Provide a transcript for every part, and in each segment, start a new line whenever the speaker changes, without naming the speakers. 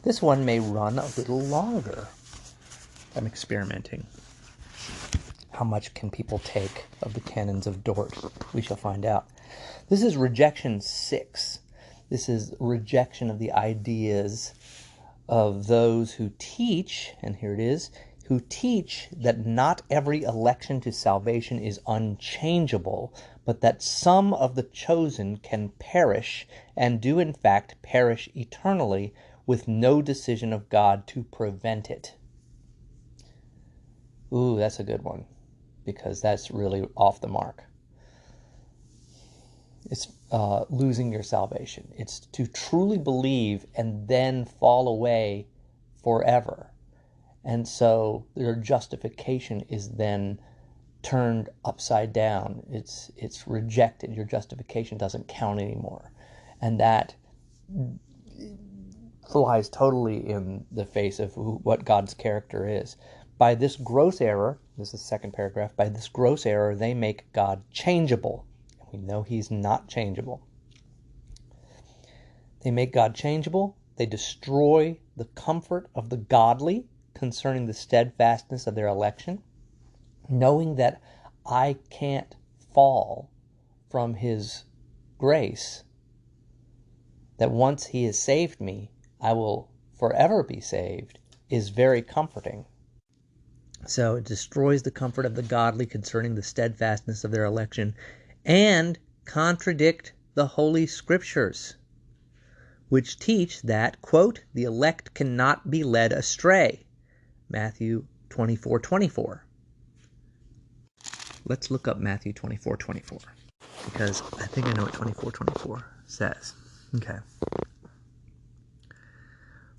This one may run a little longer. I'm experimenting. How much can people take of the Canons of Dort? We shall find out. This is rejection 6. This is rejection of the ideas of those who teach, and here it is, who teach that not every election to salvation is unchangeable, but that some of the chosen can perish, and do in fact perish eternally, with no decision of God to prevent it. Ooh, that's a good one, because that's really off the mark. It's losing your salvation. It's to truly believe and then fall away forever. And so your justification is then turned upside down. It's rejected. Your justification doesn't count anymore. And that flies totally in the face of what God's character is. By this gross error, this is the second paragraph, by this gross error they make God changeable. We know he's not changeable. They make God changeable. They destroy the comfort of the godly concerning the steadfastness of their election, knowing that I can't fall from his grace, that once he has saved me, I will forever be saved, is very comforting. So it destroys the comfort of the godly concerning the steadfastness of their election, and contradict the Holy Scriptures, which teach that, quote, the elect cannot be led astray. Matthew 24:24. Let's look up Matthew 24:24, because I think I know what 24:24 says. Okay.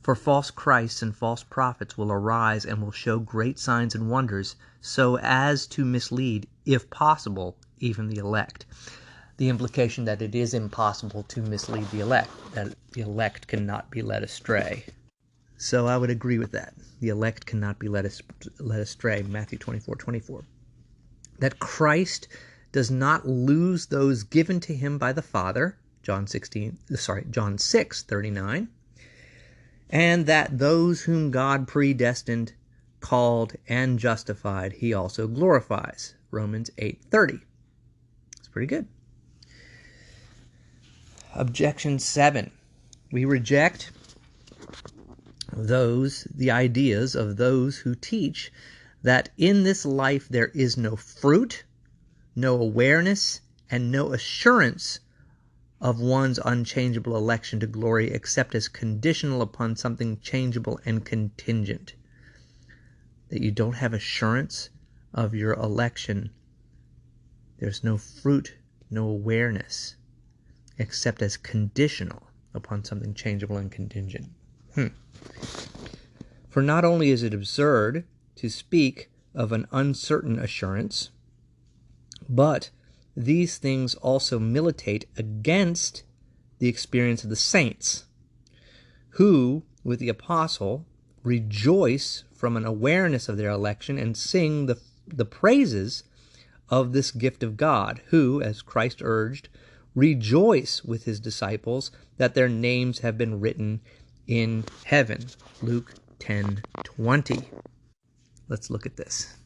For false Christs and false prophets will arise and will show great signs and wonders, so as to mislead, if possible, even the elect. The implication that it is impossible to mislead the elect, that the elect cannot be led astray. So I would agree with that. The elect cannot be led astray, Matthew 24:24. That Christ does not lose those given to him by the Father, John 6:39, and that those whom God predestined, called, and justified, he also glorifies, Romans 8:30. It's pretty good. Objection 7. We reject the ideas of those who teach that in this life there is no fruit, no awareness, and no assurance of one's unchangeable election to glory except as conditional upon something changeable and contingent. That you don't have assurance of your election. There's no fruit, no awareness, except as conditional upon something changeable and contingent. For not only is it absurd to speak of an uncertain assurance, but these things also militate against the experience of the saints, who, with the apostle, rejoice from an awareness of their election and sing the praises of this gift of God, who, as Christ urged, rejoice with his disciples that their names have been written in heaven. Luke 10:20. Let's look at this.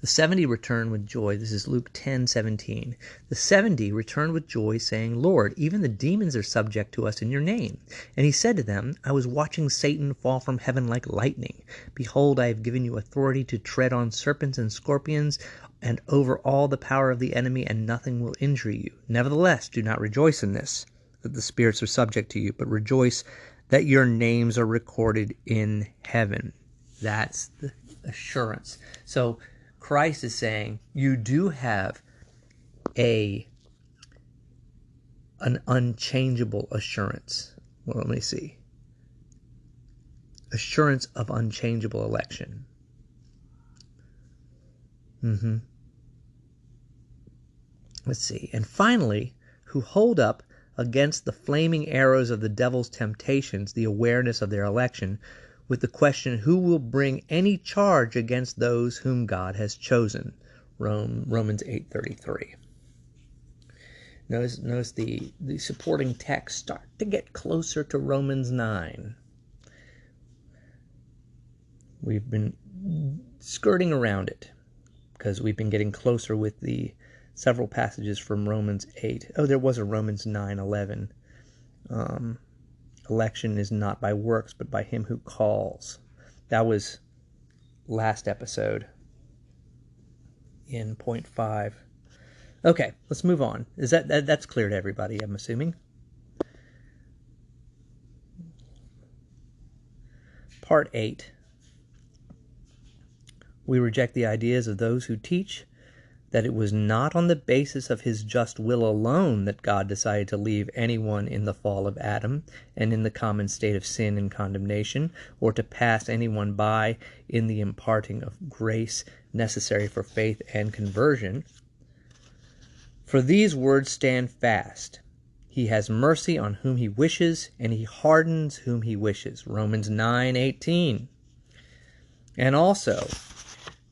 The 70 returned with joy. This is Luke 10:17. The 70 returned with joy, saying, Lord, even the demons are subject to us in your name. And he said to them, I was watching Satan fall from heaven like lightning. Behold, I have given you authority to tread on serpents and scorpions, and over all the power of the enemy, and nothing will injure you. Nevertheless, do not rejoice in this, that the spirits are subject to you, but rejoice that your names are recorded in heaven. That's the assurance. So Christ is saying you do have an unchangeable assurance. Well, let me see. Assurance of unchangeable election. Let's see. And finally, who hold up against the flaming arrows of the devil's temptations the awareness of their election, with the question, who will bring any charge against those whom God has chosen? Romans 8:33. Notice the supporting texts start to get closer to Romans 9. we've been skirting around it because we've been getting closer with the several passages from Romans 8. Oh, there was a Romans 9:11. Election is not by works, but by him who calls. That was last episode in point 5. Okay, let's move on. Is that's clear to everybody, I'm assuming? Part 8. We reject the ideas of those who teach that it was not on the basis of his just will alone that God decided to leave anyone in the fall of Adam and in the common state of sin and condemnation, or to pass anyone by in the imparting of grace necessary for faith and conversion. For these words stand fast. He has mercy on whom he wishes, and he hardens whom he wishes. Romans 9:18. And also,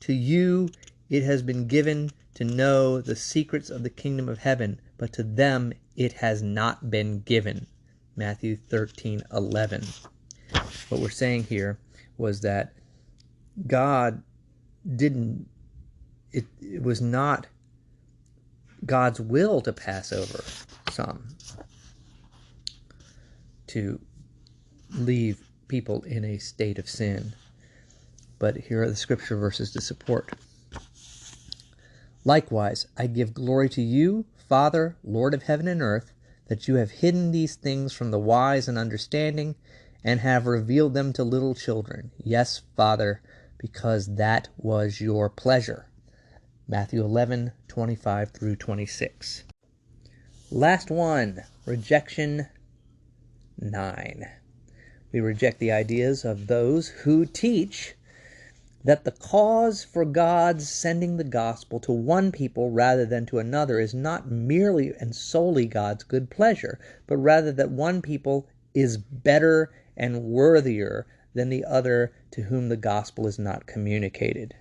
to you it has been given to know the secrets of the kingdom of heaven, but to them it has not been given. Matthew 13:11. What we're saying here was that God didn't, it was not God's will to pass over some, to leave people in a state of sin. But here are the scripture verses to support. Likewise, I give glory to you, Father, Lord of heaven and earth, that you have hidden these things from the wise and understanding, and have revealed them to little children. Yes, Father, because that was your pleasure. Matthew 11:25 through 26. Last one, rejection 9. We reject the ideas of those who teach that the cause for God's sending the gospel to one people rather than to another is not merely and solely God's good pleasure, but rather that one people is better and worthier than the other to whom the gospel is not communicated.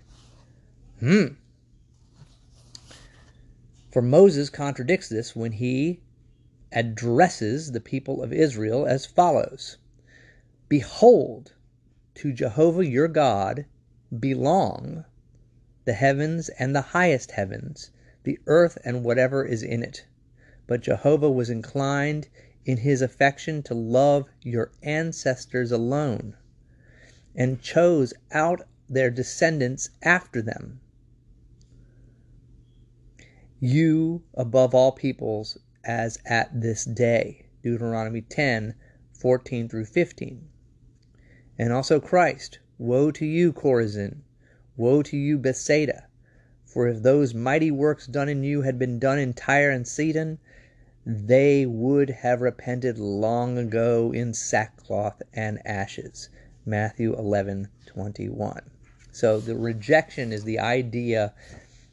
For Moses contradicts this when he addresses the people of Israel as follows: Behold, to Jehovah your God belong the heavens and the highest heavens, the earth and whatever is in it. But Jehovah was inclined in his affection to love your ancestors alone, and chose out their descendants after them, you above all peoples, as at this day. Deuteronomy 10:14 through 15. And also Christ, woe to you, Chorazin! Woe to you, Bethsaida! For if those mighty works done in you had been done in Tyre and Sidon, they would have repented long ago in sackcloth and ashes. Matthew 11:21. So the rejection is the idea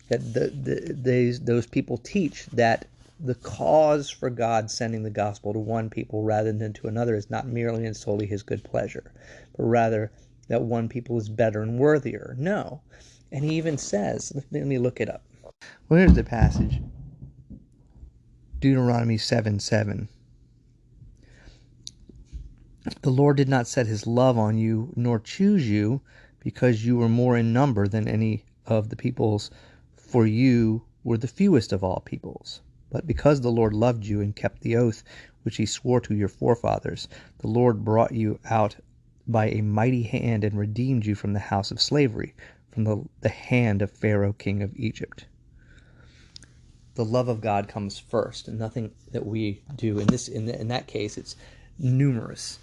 that those people teach that the cause for God sending the gospel to one people rather than to another is not merely and solely his good pleasure, but rather that one people is better and worthier. No. And he even says, let me look it up. Well, here's the passage. Deuteronomy 7:7. The Lord did not set his love on you, nor choose you, because you were more in number than any of the peoples, for you were the fewest of all peoples. But because the Lord loved you and kept the oath which he swore to your forefathers, the Lord brought you out by a mighty hand and redeemed you from the house of slavery, from the hand of Pharaoh, king of Egypt. The love of God comes first, and nothing that we do. In that case, it's numerous.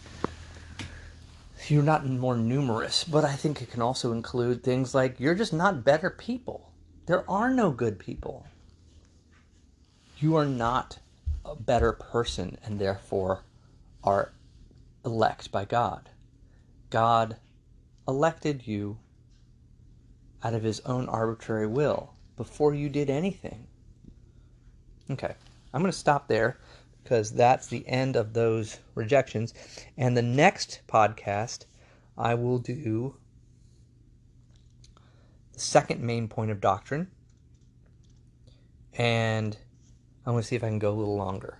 You're not more numerous, but I think it can also include things like you're just not better people. There are no good people. You are not a better person and therefore are elect by God. God elected you out of his own arbitrary will before you did anything. Okay, I'm going to stop there because that's the end of those rejections. And the next podcast, I will do the second main point of doctrine. And I'm going to see if I can go a little longer.